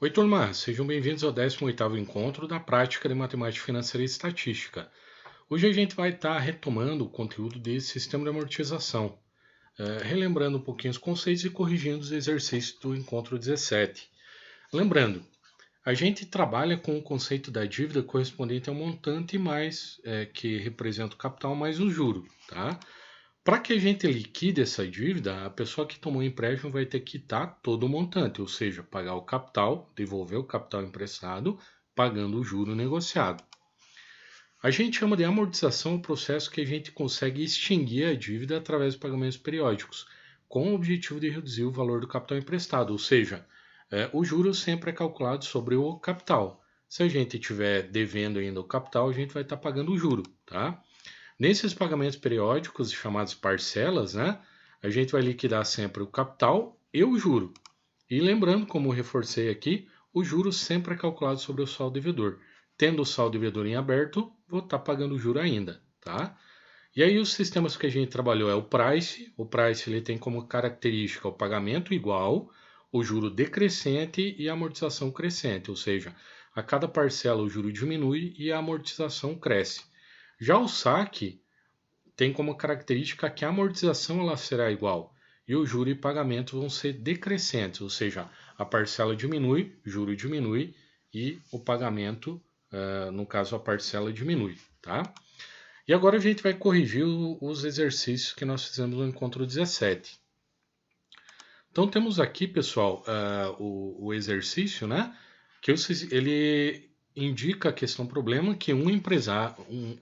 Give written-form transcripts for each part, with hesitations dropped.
Oi, turma, sejam bem-vindos ao 18º encontro da prática de matemática financeira e estatística. Hoje a gente vai estar retomando o conteúdo desse sistema de amortização, relembrando um pouquinho os conceitos e corrigindo os exercícios do encontro 17. Lembrando, a gente trabalha com o conceito da dívida correspondente ao montante mais que representa o capital mais o juro, tá? Para que a gente liquide essa dívida, a pessoa que tomou o empréstimo vai ter que quitar todo o montante, ou seja, pagar o capital, devolver o capital emprestado, pagando o juro negociado. A gente chama de amortização o processo que a gente consegue extinguir a dívida através de pagamentos periódicos, com o objetivo de reduzir o valor do capital emprestado, ou seja, o juro sempre é calculado sobre o capital. Se a gente estiver devendo ainda o capital, a gente vai estar pagando o juro, tá? Nesses pagamentos periódicos, chamados parcelas, né, a gente vai liquidar sempre o capital e o juro. E lembrando, como reforcei aqui, o juro sempre é calculado sobre o saldo devedor. Tendo o saldo devedor em aberto, vou estar pagando o juro ainda, tá? E aí os sistemas que a gente trabalhou é o Price. O Price ele tem como característica o pagamento igual, o juro decrescente e a amortização crescente, ou seja, a cada parcela o juro diminui e a amortização cresce. Já o saque tem como característica que a amortização ela será igual e o juro e pagamento vão ser decrescentes, ou seja, a parcela diminui, o juro diminui e o pagamento, no caso a parcela diminui, tá? E agora a gente vai corrigir os exercícios que nós fizemos no encontro 17. Então temos aqui, pessoal, o exercício, né? Que ele indica a questão problema que um empresário,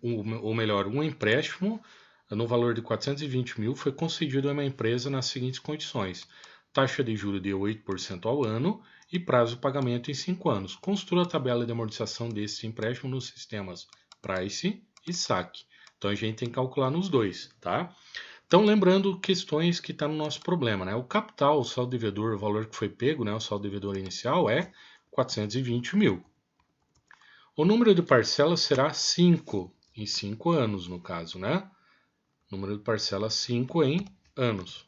ou melhor, um empréstimo no valor de 420 mil foi concedido a uma empresa nas seguintes condições: taxa de juros de 8% ao ano e prazo de pagamento em 5 anos. Construa a tabela de amortização desse empréstimo nos sistemas Price e SAC. Então a gente tem que calcular nos dois, tá? Então, lembrando questões que estão no nosso problema, né? O capital, o saldo devedor, o valor que foi pego, né? O saldo devedor inicial é 420 mil. O número de parcelas será 5, em 5 anos, no caso, né? Número de parcelas 5 em anos.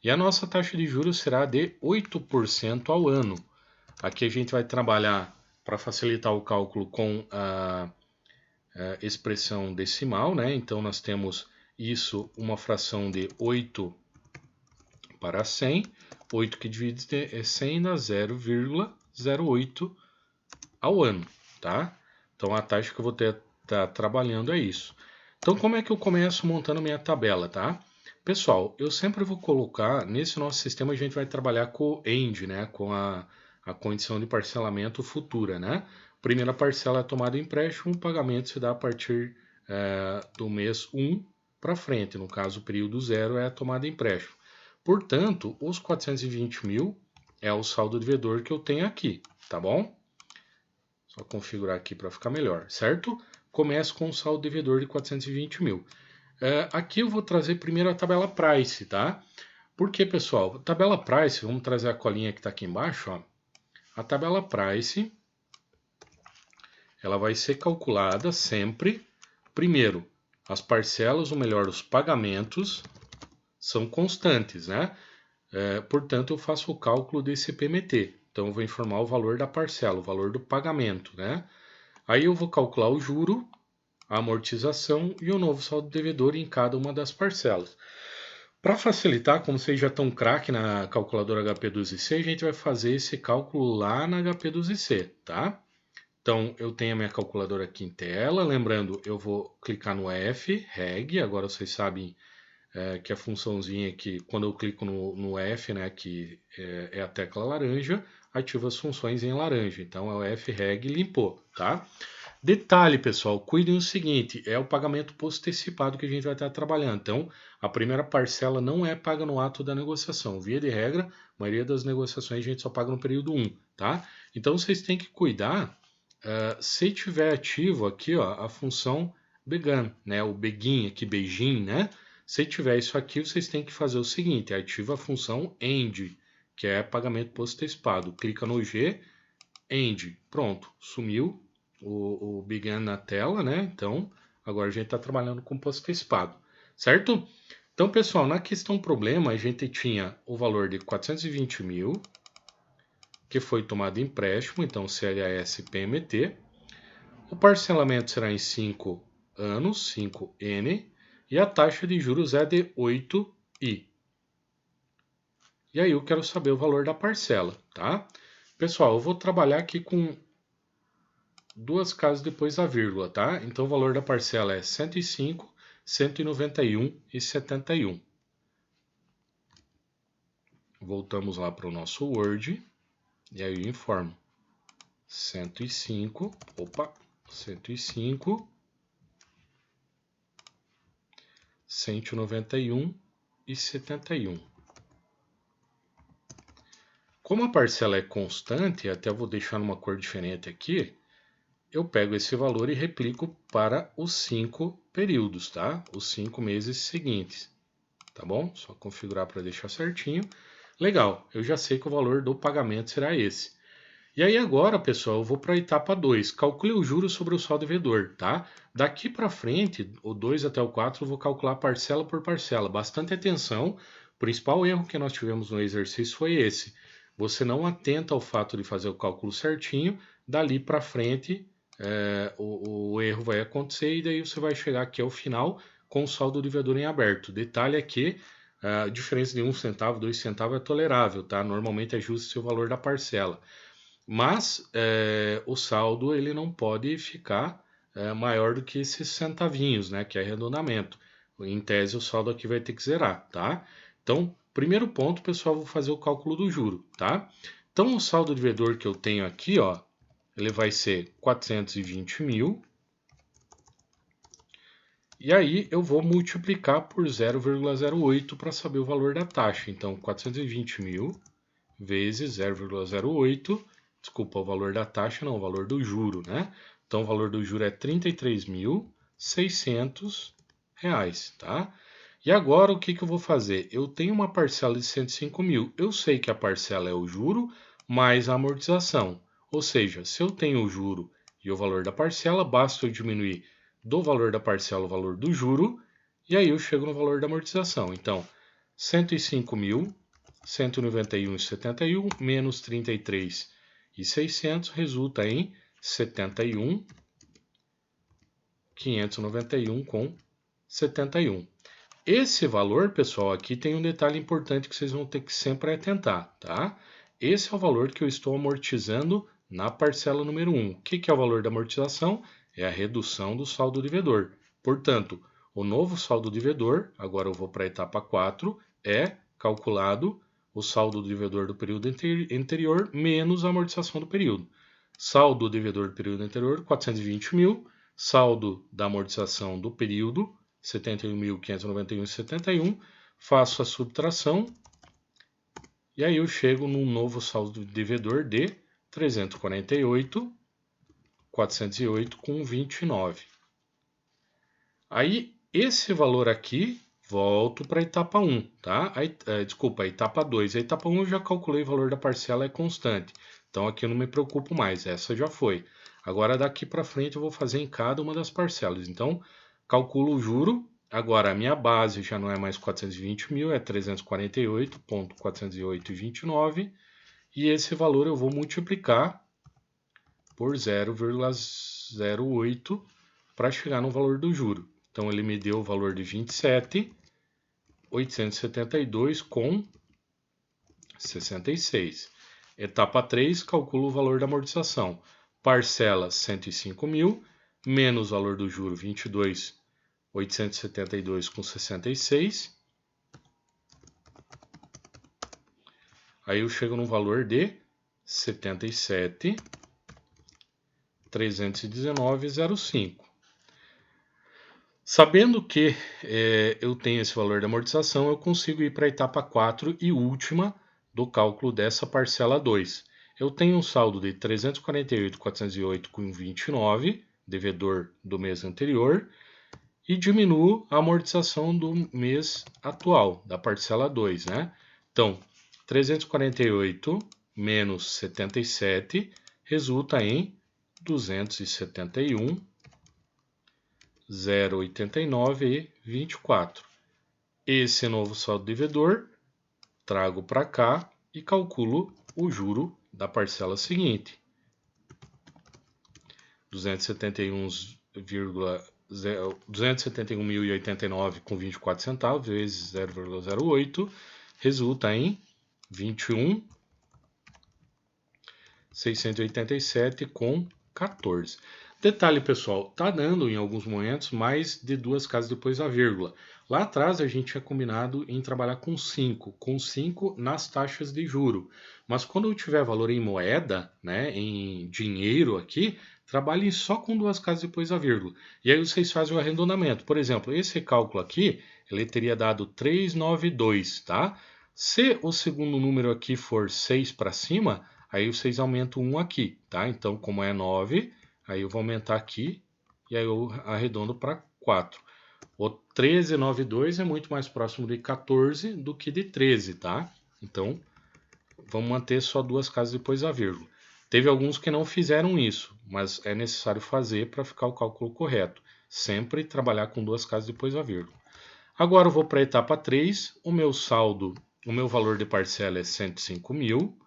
E a nossa taxa de juros será de 8% ao ano. Aqui a gente vai trabalhar para facilitar o cálculo com a expressão decimal, né? Então nós temos isso, uma fração de 8 para 100. 8 que divide 100 dá 0,08 ao ano, tá? Então a taxa que eu vou estar trabalhando é isso. Então como é que eu começo montando minha tabela, tá? Pessoal, eu sempre vou colocar, nesse nosso sistema a gente vai trabalhar com o END, né? Com a condição de parcelamento futura, né? Primeira parcela é tomada em empréstimo, o pagamento se dá a partir do mês 1 para frente. No caso, o período 0 é a tomada em empréstimo. Portanto, os 420 mil é o saldo devedor que eu tenho aqui, tá bom? Só configurar aqui para ficar melhor, certo? Começo com o saldo devedor de 420 mil. Aqui eu vou trazer primeiro a tabela Price, tá? Por que, pessoal? Tabela Price, vamos trazer a colinha que está aqui embaixo, ó. A tabela Price, ela vai ser calculada sempre, primeiro, as parcelas, ou melhor, os pagamentos, são constantes, né? Portanto, eu faço o cálculo desse PMT. Então, eu vou informar o valor da parcela, o valor do pagamento, né? Aí eu vou calcular o juro, a amortização e o novo saldo devedor em cada uma das parcelas. Para facilitar, como vocês já estão craque na calculadora HP12C, a gente vai fazer esse cálculo lá na HP12C, tá? Então, eu tenho a minha calculadora aqui em tela. Lembrando, eu vou clicar no F, Reg. Agora vocês sabem que a funçãozinha aqui, quando eu clico no F, né, que é a tecla laranja, ativa as funções em laranja. Então, é o F, Reg, limpou, tá? Detalhe, pessoal, cuidem do seguinte, é o pagamento postecipado que a gente vai estar trabalhando. Então, a primeira parcela não é paga no ato da negociação. Via de regra, a maioria das negociações a gente só paga no período 1, tá? Então, vocês têm que cuidar, se tiver ativo aqui, ó, a função began, né? O begin aqui, beijing, né? Se tiver isso aqui, vocês têm que fazer o seguinte, ativa a função end, que é pagamento postecipado. Clica no G, end, pronto, sumiu o began na tela, né? Então, agora a gente está trabalhando com postecipado, certo? Então, pessoal, na questão problema, a gente tinha o valor de 420 mil que foi tomado empréstimo, então CLAS PMT. O parcelamento será em 5 anos, 5N, e a taxa de juros é de 8I. E aí eu quero saber o valor da parcela, tá? Pessoal, eu vou trabalhar aqui com duas casas depois da vírgula, tá? Então o valor da parcela é 105, 191 e 71. Voltamos lá para o nosso Word, e aí eu informo 105, 191 e 71. Como a parcela é constante, até vou deixar numa cor diferente aqui, eu pego esse valor e replico para os 5 períodos, tá? Os 5 meses seguintes, tá bom? Só configurar para deixar certinho. Legal, eu já sei que o valor do pagamento será esse. E aí agora, pessoal, eu vou para a etapa 2. Calcule o juros sobre o saldo devedor, tá? Daqui para frente, o 2 até o 4, eu vou calcular parcela por parcela. Bastante atenção. O principal erro que nós tivemos no exercício foi esse. Você não atenta ao fato de fazer o cálculo certinho, dali para frente o erro vai acontecer e daí você vai chegar aqui ao final com o saldo devedor em aberto. Detalhe é que a diferença de 1 centavo, 2 centavos é tolerável, tá? Normalmente ajusta-se o valor da parcela. Mas o saldo ele não pode ficar maior do que esses centavinhos, né? Que é arredondamento. Em tese o saldo aqui vai ter que zerar, tá? Então, primeiro ponto, pessoal, vou fazer o cálculo do juro, tá? Então, o saldo devedor que eu tenho aqui, ó, ele vai ser 420 mil. E aí eu vou multiplicar por 0,08 para saber o valor da taxa. Então, 420 mil vezes 0,08, desculpa, o valor da taxa não, o valor do juro, né? Então, o valor do juro é R$ 33.600, tá? E agora, o que eu vou fazer? Eu tenho uma parcela de 105 mil. Eu sei que a parcela é o juro mais a amortização. Ou seja, se eu tenho o juro e o valor da parcela, basta eu diminuir do valor da parcela o valor do juro, e aí eu chego no valor da amortização. Então, 105 mil, 191,71 menos 33.600 resulta em 71.591,71. Esse valor, pessoal, aqui tem um detalhe importante que vocês vão ter que sempre atentar, tá? Esse é o valor que eu estou amortizando na parcela número 1. O que é o valor da amortização? É a redução do saldo devedor. Portanto, o novo saldo devedor, agora eu vou para a etapa 4, é calculado o saldo devedor do período anterior menos a amortização do período. Saldo devedor do período anterior, 420 mil. Saldo da amortização do período, 71.591,71. Faço a subtração e aí eu chego num novo saldo devedor de 348,408,29. Aí esse valor aqui volto para a etapa 1, tá? Desculpa, a etapa 2. A etapa 1 eu já calculei o valor da parcela é constante. Então aqui eu não me preocupo mais, essa já foi. Agora daqui para frente eu vou fazer em cada uma das parcelas. Então, calculo o juro. Agora a minha base já não é mais 420 mil, é 348,408,29. E esse valor eu vou multiplicar por 0,08 para chegar no valor do juro. Então ele me deu o valor de 27.872,66. Etapa 3, calculo o valor da amortização. Parcela 105 mil, menos o valor do juro 22.872,66. Aí eu chego no valor de 77.319,05. Sabendo que eu tenho esse valor de amortização, eu consigo ir para a etapa 4 e última do cálculo dessa parcela 2. Eu tenho um saldo de 348.408,29, devedor do mês anterior, e diminuo a amortização do mês atual, da parcela 2, né? Então, 348 menos 77 resulta em 271,089,24. Esse novo saldo devedor, trago para cá e calculo o juro da parcela seguinte. 271.089 com 24 centavos vezes 0,08 resulta em 21.687 com 14. Detalhe, pessoal, tá dando em alguns momentos mais de duas casas depois da vírgula. Lá atrás a gente tinha combinado em trabalhar com 5 nas taxas de juro. Mas quando eu tiver valor em moeda, né, em dinheiro aqui, trabalhem só com duas casas depois da vírgula. E aí vocês fazem o arredondamento. Por exemplo, esse cálculo aqui, ele teria dado 392, tá? Se o segundo número aqui for 6 para cima, aí vocês aumentam 1 aqui, tá? Então, como é 9, aí eu vou aumentar aqui e aí eu arredondo para 4. O 1392 é muito mais próximo de 14 do que de 13, tá? Então, vamos manter só duas casas depois da vírgula. Teve alguns que não fizeram isso, mas é necessário fazer para ficar o cálculo correto. Sempre trabalhar com duas casas depois da vírgula. Agora eu vou para a etapa 3, o meu saldo, o meu valor de parcela é 105 mil,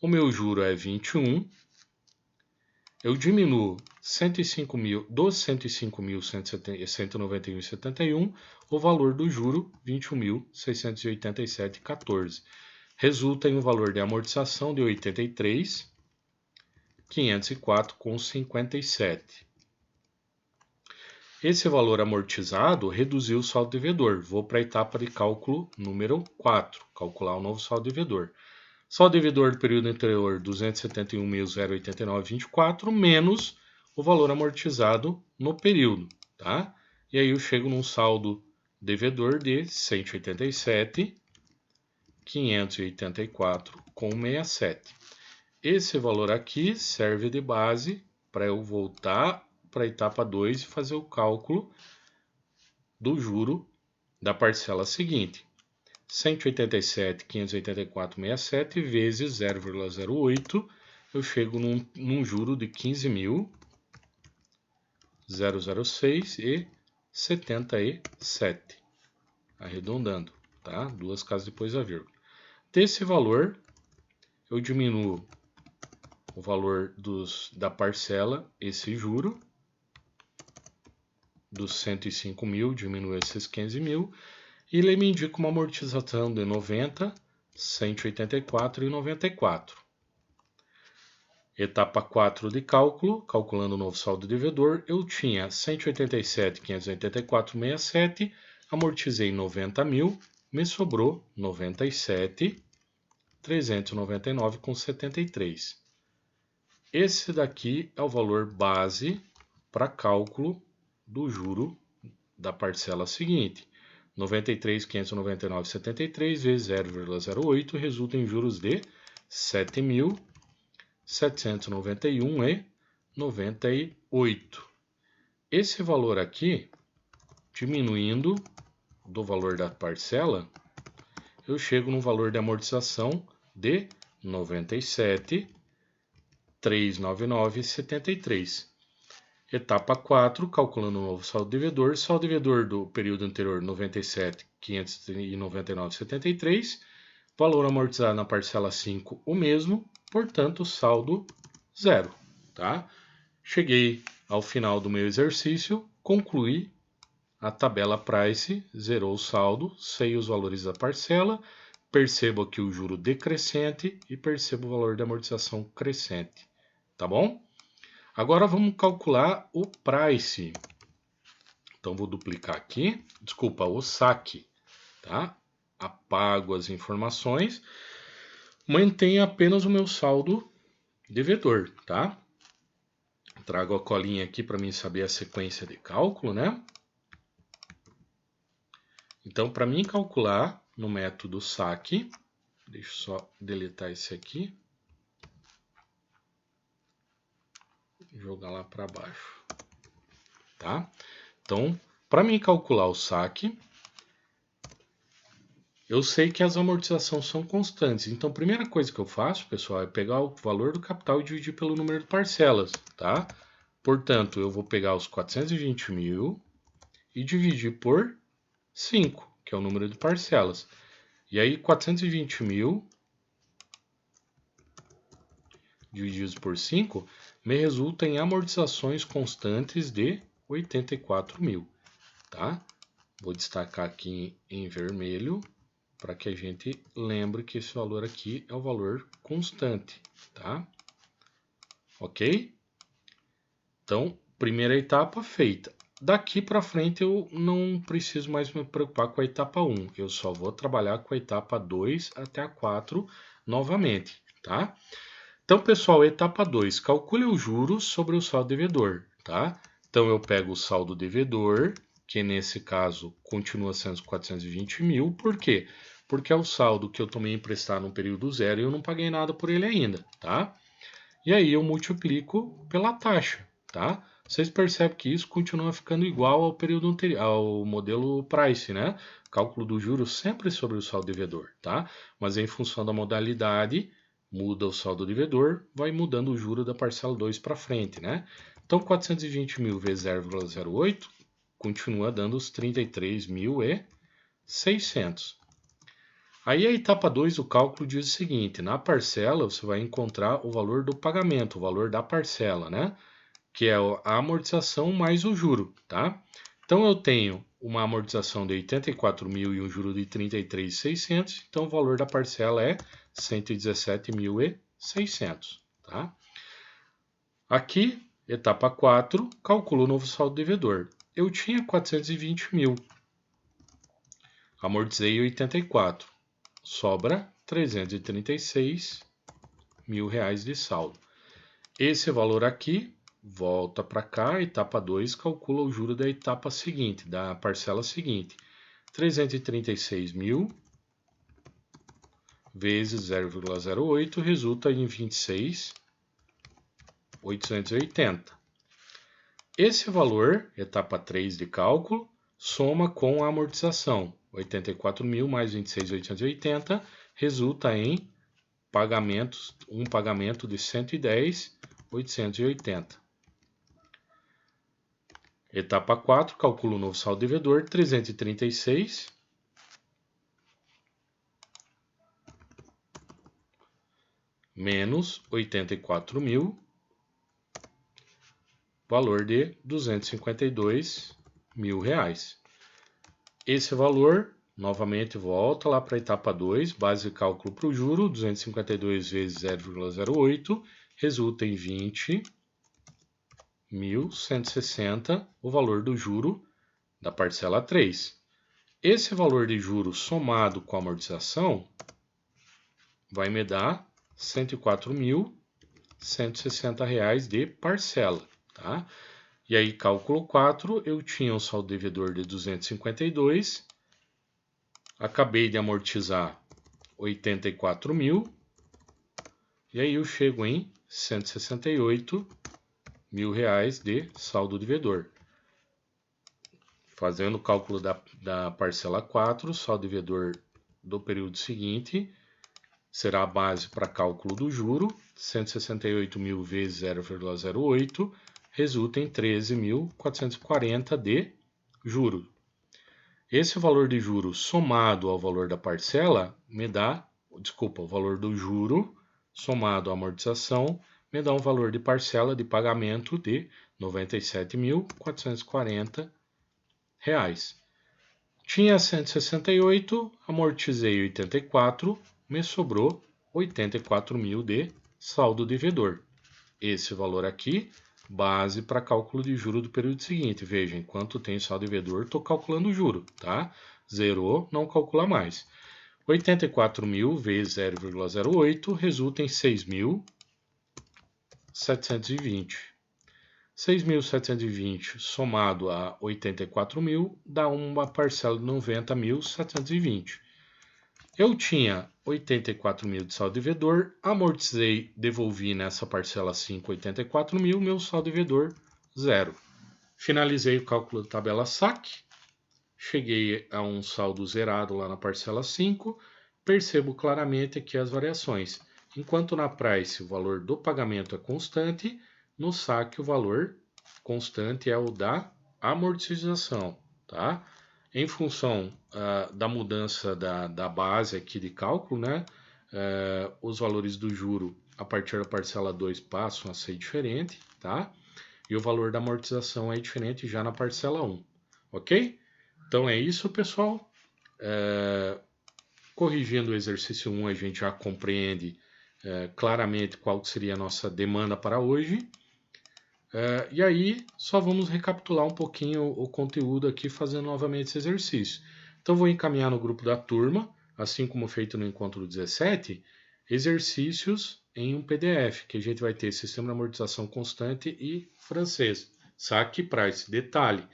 o meu juro é 21, eu diminuo 105 mil, dos 105.191,71, o valor do juro 21.687,14. Resulta em um valor de amortização de 83.504,57. Esse valor amortizado reduziu o saldo devedor. Vou para a etapa de cálculo número 4, calcular o novo saldo devedor. Saldo devedor do período anterior, 271.089,24, menos o valor amortizado no período, tá? E aí eu chego num saldo devedor de 187.584,67. Esse valor aqui serve de base para eu voltar para a etapa 2 e fazer o cálculo do juro da parcela seguinte. 187.584,67 vezes 0,08, eu chego num juro de 15.006,77, arredondando, tá? Duas casas depois da vírgula. Desse valor, eu diminuo o valor da parcela, esse juro, dos 105 mil, diminuo esses 15 mil, e ele me indica uma amortização de 90, 184 e 94. Etapa 4 de cálculo, calculando o novo saldo devedor, eu tinha 187.584,67, amortizei 90 mil, me sobrou 97.399,73. Esse daqui é o valor base para cálculo do juro da parcela seguinte. 93.599,73 vezes 0,08 resulta em juros de 7.791,98. Esse valor aqui, diminuindo do valor da parcela, eu chego no valor de amortização de 97.399,73. Etapa 4, calculando o novo saldo devedor. Saldo devedor do período anterior, 97.599,73. Valor amortizado na parcela 5, o mesmo. Portanto, saldo zero. Tá? Cheguei ao final do meu exercício, concluí a tabela Price, zerou o saldo, sei os valores da parcela, percebo aqui o juro decrescente e percebo o valor de amortização crescente. Tá bom? Agora vamos calcular o price. Então vou duplicar aqui, desculpa, o saque, tá? Apago as informações, mantenho apenas o meu saldo devedor, tá? Trago a colinha aqui para mim saber a sequência de cálculo, né? Então, para mim calcular no método saque, deixa eu só deletar esse aqui. Jogar lá para baixo, tá? Então, para mim calcular o saque, eu sei que as amortizações são constantes. Então, a primeira coisa que eu faço, pessoal, é pegar o valor do capital e dividir pelo número de parcelas, tá? Portanto, eu vou pegar os 420 mil e dividir por 5, que é o número de parcelas. E aí, 420 mil divididos por 5 me resulta em amortizações constantes de 84 mil, tá? Vou destacar aqui em vermelho para que a gente lembre que esse valor aqui é o valor constante, tá? Ok? Então, primeira etapa feita. Daqui para frente eu não preciso mais me preocupar com a etapa 1, eu só vou trabalhar com a etapa 2 até a 4 novamente, tá? Então, pessoal, etapa 2, calcule os juros sobre o saldo devedor, tá? Então, eu pego o saldo devedor, que nesse caso continua sendo 420 mil, por quê? Porque é o saldo que eu tomei emprestado no período zero e eu não paguei nada por ele ainda, tá? E aí eu multiplico pela taxa, tá? Vocês percebem que isso continua ficando igual ao período anterior, ao modelo Price, né? Cálculo do juros sempre sobre o saldo devedor, tá? Mas em função da modalidade, muda o saldo devedor, vai mudando o juro da parcela 2 para frente, né? Então 420 mil vezes 0,08 continua dando os 33.600. Aí a etapa 2 do cálculo diz o seguinte: na parcela você vai encontrar o valor do pagamento, o valor da parcela, né? Que é a amortização mais o juro, tá? Então eu tenho uma amortização de 84 mil e um juro de 33.600, então o valor da parcela é 117.600, tá? Aqui, etapa 4, calculo o novo saldo devedor. Eu tinha 420 mil, amortizei 84, sobra 336 mil reais de saldo. Esse valor aqui volta para cá, etapa 2 calcula o juro da etapa seguinte, da parcela seguinte. 336 mil vezes 0,08 resulta em 26.880. Esse valor, etapa 3 de cálculo, soma com a amortização. 84 mil mais 26.880 resulta em um pagamento de 110.880. Etapa 4, calcula o novo saldo devedor, 336 menos 84 mil, valor de 252 mil reais. Esse valor, novamente, volta lá para a etapa 2, base de cálculo para o juro, 252 vezes 0,08, resulta em 20.160, o valor do juro da parcela 3. Esse valor de juros somado com a amortização vai me dar R$ 104.160 de parcela, tá? E aí, cálculo 4, eu tinha um saldo devedor de 252, acabei de amortizar 84 mil, e aí eu chego em 168 mil reais de saldo devedor. Fazendo o cálculo da parcela 4, o saldo devedor do período seguinte será a base para cálculo do juro, 168 mil vezes 0,08, resulta em 13.440 de juro. Esse valor de juro somado ao valor da parcela me dá, o valor do juro somado à amortização me dá um valor de parcela de pagamento de R$ 97.440. Tinha 168, amortizei 84, me sobrou 84 mil de saldo devedor. Esse valor aqui, base para cálculo de juro do período seguinte. Veja, enquanto tem saldo devedor, estou calculando o juro, tá? Zerou, não calcula mais. 84 mil vezes 0,08 resulta em 6.720. 6.720 somado a 84 mil dá uma parcela de 90.720. Eu tinha 84 mil de saldo devedor, amortizei, devolvi nessa parcela 5, 84 mil, meu saldo devedor, zero. Finalizei o cálculo da tabela saque, cheguei a um saldo zerado lá na parcela 5, percebo claramente aqui as variações. Enquanto na price o valor do pagamento é constante, no saque o valor constante é o da amortização, tá? Em função da mudança da base aqui de cálculo, né, os valores do juro a partir da parcela 2 passam a ser diferente, tá? E o valor da amortização é diferente já na parcela 1, ok? Então é isso, pessoal. Corrigindo o exercício 1, a gente já compreende claramente qual seria a nossa demanda para hoje. E aí, só vamos recapitular um pouquinho o conteúdo aqui, fazendo novamente esse exercício. Então, vou encaminhar no grupo da turma, assim como feito no encontro 17, exercícios em um PDF, que a gente vai ter sistema de amortização constante e francês, saque e price. Detalhe,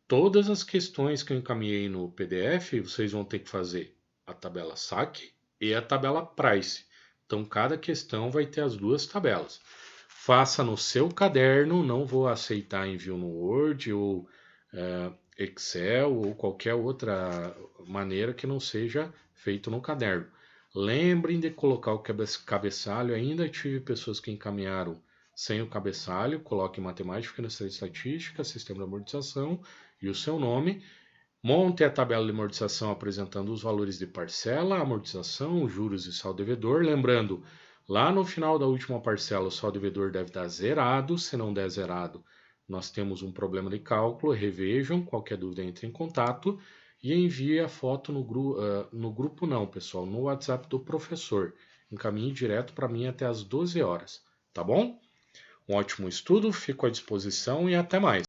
todas as questões que eu encaminhei no PDF, vocês vão ter que fazer a tabela saque e a tabela price. Então, cada questão vai ter as duas tabelas. Faça no seu caderno, não vou aceitar envio no Word ou Excel ou qualquer outra maneira que não seja feito no caderno. Lembrem de colocar o cabeçalho, ainda tive pessoas que encaminharam sem o cabeçalho, coloque matemática, financeira e estatística, sistema de amortização e o seu nome. Monte a tabela de amortização apresentando os valores de parcela, amortização, juros e saldo devedor. Lembrando, lá no final da última parcela, o saldo devedor deve dar zerado. Se não der zerado, nós temos um problema de cálculo. Revejam, qualquer dúvida entre em contato e envie a foto no grupo não, pessoal, no WhatsApp do professor. Encaminhe direto para mim até às 12 horas, tá bom? Um ótimo estudo, fico à disposição e até mais.